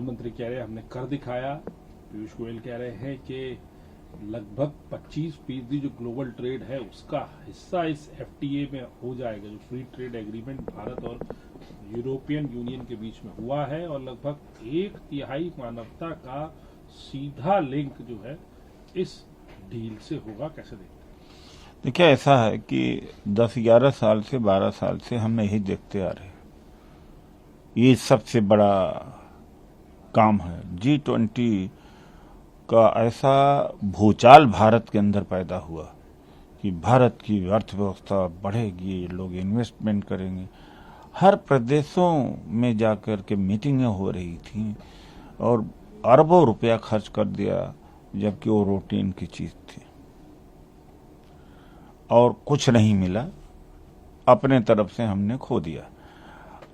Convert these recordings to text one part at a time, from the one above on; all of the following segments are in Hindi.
प्रधानमंत्री कह रहे हैं हमने कर दिखाया, पीयूष गोयल कह रहे हैं कि लगभग 25% जो ग्लोबल ट्रेड है उसका हिस्सा इस एफटीए में हो जाएगा, जो फ्री ट्रेड एग्रीमेंट भारत और यूरोपियन यूनियन के बीच में हुआ है, और लगभग 1/3 मानवता का सीधा लिंक जो है इस डील से होगा। कैसे देखते हैं? देखिए, ऐसा है कि 10-11 साल से 12 साल से हम यही देखते आ रहे हैं, ये सबसे बड़ा काम है। G20 का ऐसा भूचाल भारत के अंदर पैदा हुआ कि भारत की अर्थव्यवस्था बढ़ेगी, लोग इन्वेस्टमेंट करेंगे। हर प्रदेशों में जाकर के मीटिंगें हो रही थी और अरबों रुपया खर्च कर दिया, जबकि वो रूटीन की चीज थी और कुछ नहीं मिला, अपने तरफ से हमने खो दिया।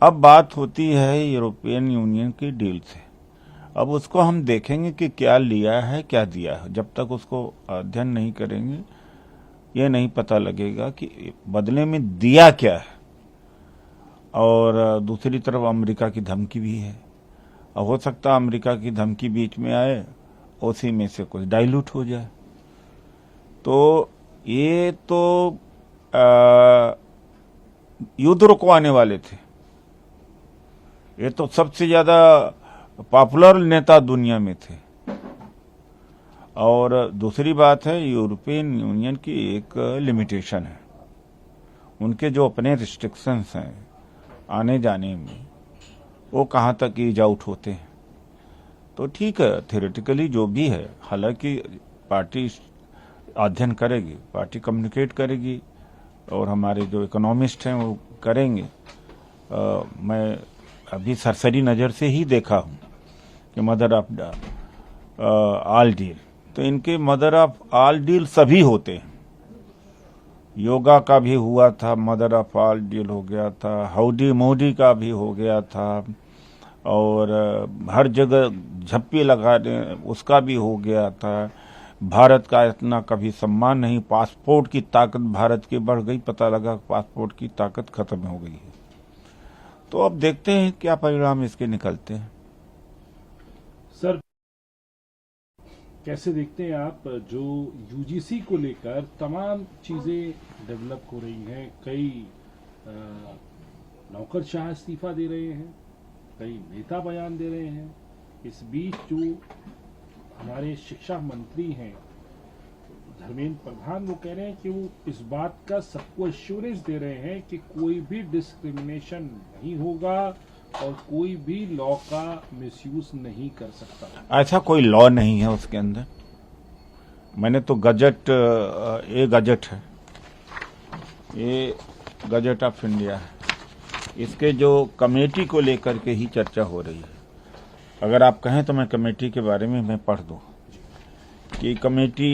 अब बात होती है यूरोपियन यूनियन की डील से। अब उसको हम देखेंगे कि क्या लिया है क्या दिया है। जब तक उसको अध्ययन नहीं करेंगे ये नहीं पता लगेगा कि बदले में दिया क्या है। और दूसरी तरफ अमेरिका की धमकी भी है। अब हो सकता है अमेरिका की धमकी बीच में आए, उसी में से कुछ डाइल्यूट हो जाए। तो ये तो युद्ध रुकवाने वाले थे। ये तो सबसे ज्यादा पॉपुलर नेता दुनिया में थे। और दूसरी बात है, यूरोपियन यूनियन की एक लिमिटेशन है, उनके जो अपने रिस्ट्रिक्शंस हैं आने जाने में, वो कहाँ तक ईज आउट होते हैं। तो ठीक है, थ्योरेटिकली जो भी है, हालांकि पार्टी अध्ययन करेगी, पार्टी कम्युनिकेट करेगी और हमारे जो इकोनॉमिस्ट हैं वो करेंगे। मैं अभी सरसरी नज़र से ही देखा हूँ कि मदर ऑफ ऑल डील, तो इनके मदर ऑफ ऑल डील सभी होते हैं। योगा का भी हुआ था, मदर ऑफ ऑल डील हो गया था, हाउडी मोदी का भी हो गया था, और हर जगह झप्पी लगाने उसका भी हो गया था। भारत का इतना कभी सम्मान नहीं, पासपोर्ट की ताकत भारत की बढ़ गई, पता लगा पासपोर्ट की ताकत खत्म हो गई है। तो अब देखते हैं क्या परिणाम इसके निकलते हैं। सर, कैसे देखते हैं आप जो यूजीसी को लेकर तमाम चीजें डेवलप हो रही हैं? कई नौकरशाह इस्तीफा दे रहे हैं, कई नेता बयान दे रहे हैं। इस बीच जो हमारे शिक्षा मंत्री हैं धर्मेंद्र प्रधान, वो कह रहे हैं कि वो इस बात का सबको एश्योरेंस दे रहे हैं कि कोई भी डिस्क्रिमिनेशन नहीं होगा और कोई भी लॉ का मिसयूज नहीं कर सकता। ऐसा कोई लॉ नहीं है उसके अंदर। मैंने तो गजट, ये गजट है, ये गजट ऑफ इंडिया है, इसके जो कमेटी को लेकर के ही चर्चा हो रही है। अगर आप कहें तो मैं कमेटी के बारे में मैं पढ़ दूं कि कमेटी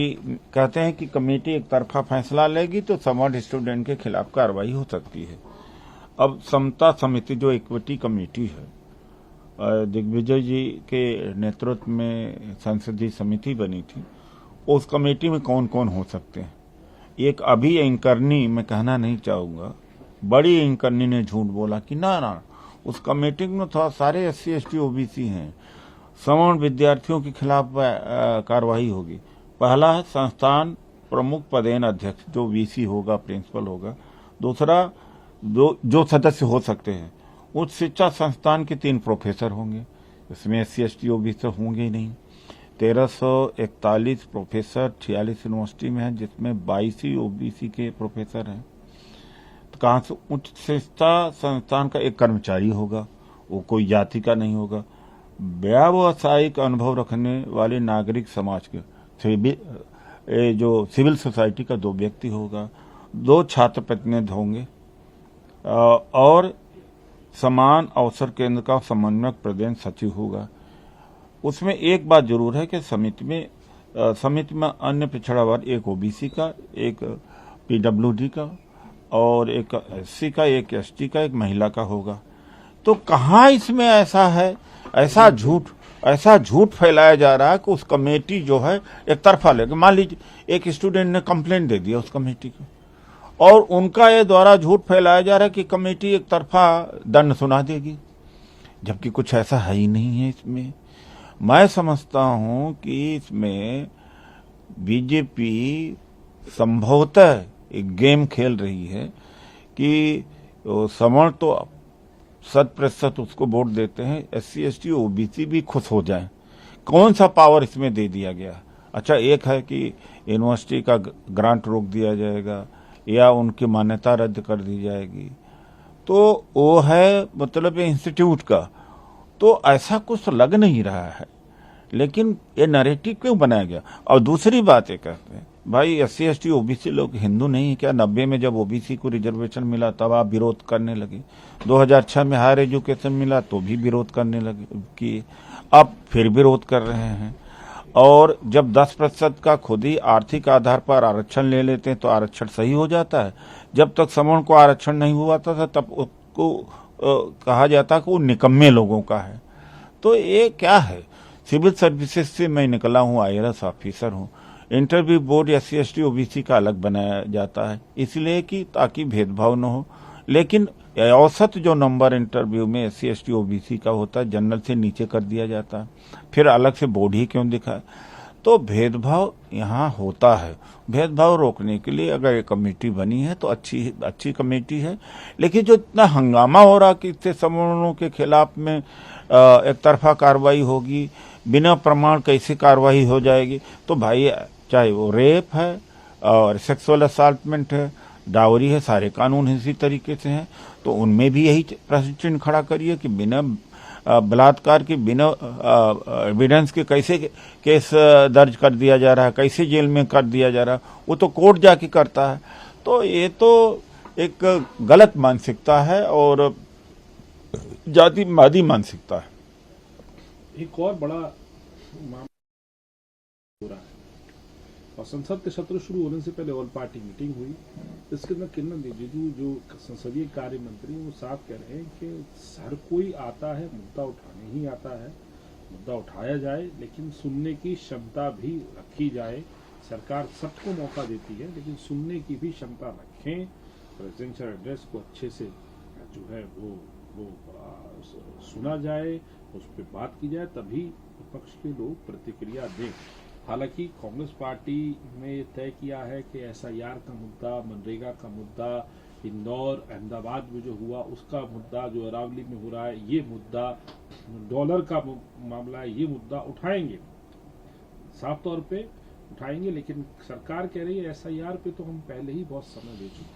कहते हैं कि कमेटी एक तरफा फैसला लेगी तो समर्थ स्टूडेंट के खिलाफ कार्रवाई हो सकती है। अब समता समिति जो इक्विटी कमेटी है, दिग्विजय जी के नेतृत्व में संसदीय समिति बनी थी, उस कमेटी में कौन कौन हो सकते हैं। एक अभी एंकरनी, मैं कहना नहीं चाहूंगा, बड़ी एंकरनी ने झूठ बोला कि ना उस कमेटी में तो सारे SC ST OBC हैं, सवर्ण विद्यार्थियों के खिलाफ कार्रवाई होगी। पहला है संस्थान प्रमुख पदेन अध्यक्ष, जो VC होगा, प्रिंसिपल होगा। दूसरा जो सदस्य हो सकते हैं, उच्च शिक्षा संस्थान के 3 प्रोफेसर होंगे, इसमें SC ST OBC होंगे ही नहीं। 1341 प्रोफेसर 46 यूनिवर्सिटी में है, जिसमें 22 OBC के प्रोफेसर हैं। तो कहाँ से? उच्च शिक्षा संस्थान का एक कर्मचारी होगा, वो कोई जाति का नहीं होगा। व्यावसायिक अनुभव रखने वाले नागरिक समाज के जो सिविल सोसाइटी का 2 व्यक्ति होगा, 2 छात्र प्रतिनिधि होंगे, और समान अवसर केंद्र का समन्वयक प्रदेश सचिव होगा। उसमें एक बात जरूर है कि समिति में अन्य पिछड़ा वर्ग, एक OBC का, एक PWD का, और एक SC का, एक ST का, एक महिला का होगा। तो कहाँ इसमें ऐसा है, ऐसा झूठ फैलाया जा रहा है कि उस कमेटी जो है एक तरफा लेके, मान लीजिए एक स्टूडेंट ने कंप्लेंट दे दिया उस कमेटी को, और उनका ये द्वारा झूठ फैलाया जा रहा है कि कमेटी एक तरफा दंड सुना देगी। जबकि कुछ ऐसा है ही नहीं है इसमें। मैं समझता हूं कि इसमें बीजेपी संभवतः एक गेम खेल रही है कि सवर्ण तो 100% उसको वोट देते हैं, SC ST OBC भी खुश हो जाए। कौन सा पावर इसमें दे दिया गया? अच्छा, एक है कि यूनिवर्सिटी का ग्रांट रोक दिया जाएगा या उनकी मान्यता रद्द कर दी जाएगी, तो वो है मतलब इंस्टीट्यूट का, तो ऐसा कुछ लग नहीं रहा है। लेकिन ये नैरेटिव क्यों बनाया गया? और दूसरी बात ये कहते हैं भाई SC ST OBC लोग हिंदू नहीं है क्या? 90 में जब OBC को रिजर्वेशन मिला तब आप विरोध करने लगे, 2006 में हायर एजुकेशन मिला तो भी विरोध करने लगे कि अब फिर विरोध कर रहे हैं। और जब 10% का खुद ही आर्थिक आधार पर आरक्षण ले लेते हैं तो आरक्षण सही हो जाता है। जब तक सवर्ण को आरक्षण नहीं हुआ था तब उसको कहा जाता कि वो निकम्मे लोगों का है। तो ये क्या है? सिविल सर्विसेज से मैं निकला हूँ, IRS ऑफिसर हूँ। Interview board SC ST OBC का अलग बनाया जाता है इसलिए कि ताकि भेदभाव न हो। लेकिन औसत जो नंबर इंटरव्यू में SC ST OBC का होता है जनरल से नीचे कर दिया जाता है, फिर अलग से बोर्ड ही क्यों दिखा है? तो भेदभाव यहाँ होता है। भेदभाव रोकने के लिए अगर एक कमेटी बनी है तो अच्छी कमेटी है। लेकिन जो इतना हंगामा हो रहा कि इससे सवर्णों के खिलाफ में एक तरफा कार्रवाई होगी, बिना प्रमाण कैसे कार्रवाई हो जाएगी? तो भाई चाहे वो रेप है और सेक्सुअल असॉल्टमेंट है, डावरी है, सारे कानून इसी तरीके से हैं, तो उनमें भी यही प्रश्न चिन्ह खड़ा करिए कि बिना बलात्कार के, बिना एविडेंस के कैसे केस दर्ज कर दिया जा रहा है, कैसे जेल में कर दिया जा रहा है? वो तो कोर्ट जाके करता है। तो ये तो एक गलत मानसिकता है और जातिवादी मानसिकता है। एक और बड़ा मामला हो रहा है और संसद के सत्र शुरू होने से पहले ऑल पार्टी मीटिंग हुई। इसके अंदर किरण रिजिजू जो संसदीय कार्य मंत्री वो साफ कह रहे हैं कि हर कोई आता है, मुद्दा उठाने ही आता है, मुद्दा उठाया जाए लेकिन सुनने की क्षमता भी रखी जाए। सरकार सबको मौका देती है लेकिन सुनने की भी क्षमता रखें। प्रेसिडेंशियल एड्रेस को अच्छे से जो है वो सुना जाए, उस पर बात की जाए, तभी विपक्ष के लोग प्रतिक्रिया दें। हालांकि कांग्रेस पार्टी ने तय किया है कि SIR का मुद्दा, मनरेगा का मुद्दा, इंदौर अहमदाबाद में जो हुआ उसका मुद्दा, जो अरावली में हो रहा है ये मुद्दा, डॉलर का मामला है ये मुद्दा उठाएंगे, साफ तौर पे उठाएंगे। लेकिन सरकार कह रही है SIR पे तो हम पहले ही बहुत समय दे चुके हैं।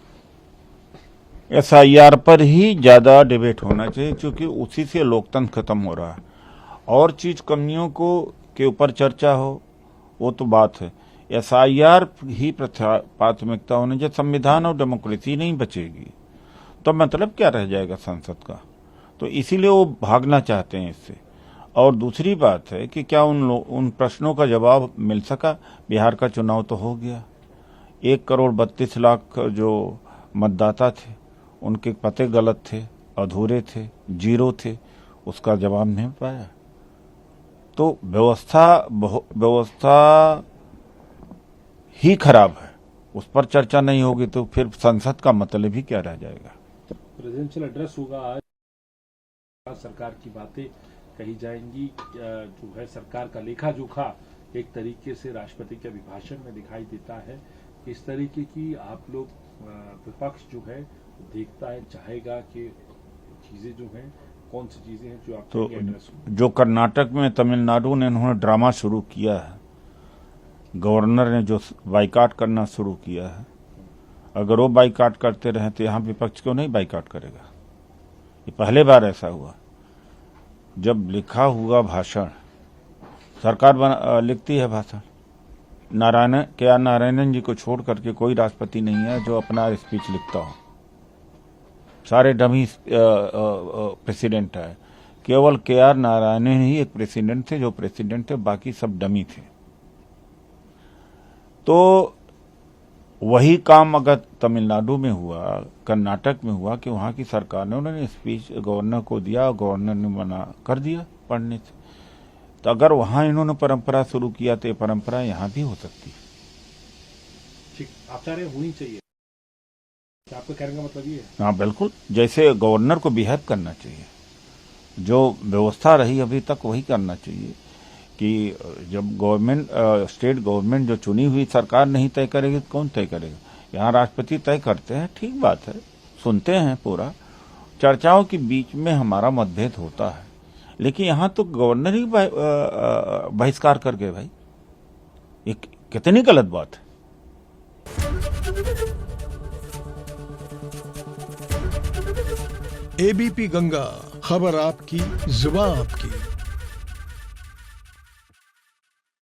SIR पर ही ज्यादा डिबेट होना चाहिए क्योंकि उसी से लोकतंत्र खत्म हो रहा है। और चीज कमियों को के ऊपर चर्चा हो वो तो बात है, SIR ही प्राथमिकता होने चाहिए। संविधान और डेमोक्रेसी नहीं बचेगी तो मतलब क्या रह जाएगा संसद का? तो इसीलिए वो भागना चाहते हैं इससे। और दूसरी बात है कि क्या उन प्रश्नों का जवाब मिल सका? बिहार का चुनाव तो हो गया, 1,32,00,000 जो मतदाता थे उनके पते गलत थे, अधूरे थे, जीरो थे, उसका जवाब नहीं पाया। तो व्यवस्था ही खराब है, उस पर चर्चा नहीं होगी तो फिर संसद का मतलब ही क्या रह जाएगा? प्रेसिडेंशियल एड्रेस होगा आज, सरकार की बातें कही जाएंगी, जो है सरकार का लेखा जोखा एक तरीके से राष्ट्रपति के अभिभाषण में दिखाई देता है। इस तरीके की आप लोग विपक्ष जो है देखता है, चाहेगा कि चीजें जो हैं कौन सी चीजें हैं जो आप तो एड्रेस जो कर्नाटक में, तमिलनाडु ने इन्होंने ड्रामा शुरू किया है, गवर्नर ने जो बाइकाट करना शुरू किया है, अगर वो बाइकाट करते रहे तो यहाँ विपक्ष क्यों नहीं बाइकाट करेगा? ये पहले बार ऐसा हुआ। जब लिखा हुआ भाषण सरकार लिखती है भाषण, नारायणन जी को छोड़ करके कोई राष्ट्रपति नहीं है जो अपना स्पीच लिखता हो, सारे डमी प्रेसिडेंट है। केवल KR नारायणन ही एक प्रेसिडेंट थे जो प्रेसिडेंट थे, बाकी सब डमी थे। तो वही काम अगर तमिलनाडु में हुआ, कर्नाटक में हुआ कि वहां की सरकार ने उन्होंने स्पीच गवर्नर को दिया, गवर्नर ने मना कर दिया पढ़ने से, तो अगर वहां इन्होंने परंपरा शुरू किया तो ये परंपरा यहां भी हो सकती है। ठीक आचार्य होनी चाहिए, आपका कहने का मतलब ये है? हाँ बिल्कुल, जैसे गवर्नर को बिहेव करना चाहिए। जो व्यवस्था रही अभी तक वही करना चाहिए कि जब गवर्नमेंट स्टेट गवर्नमेंट जो चुनी हुई सरकार नहीं तय करेगी तो कौन तय करेगा? यहाँ राष्ट्रपति तय करते हैं, ठीक बात है, सुनते हैं पूरा, चर्चाओं के बीच में हमारा मतभेद होता है, लेकिन यहाँ तो गवर्नर ही बहिष्कार कर गए भाई, ये कितनी गलत बात है। एबीपी गंगा, खबर आपकी, जुबान आपकी।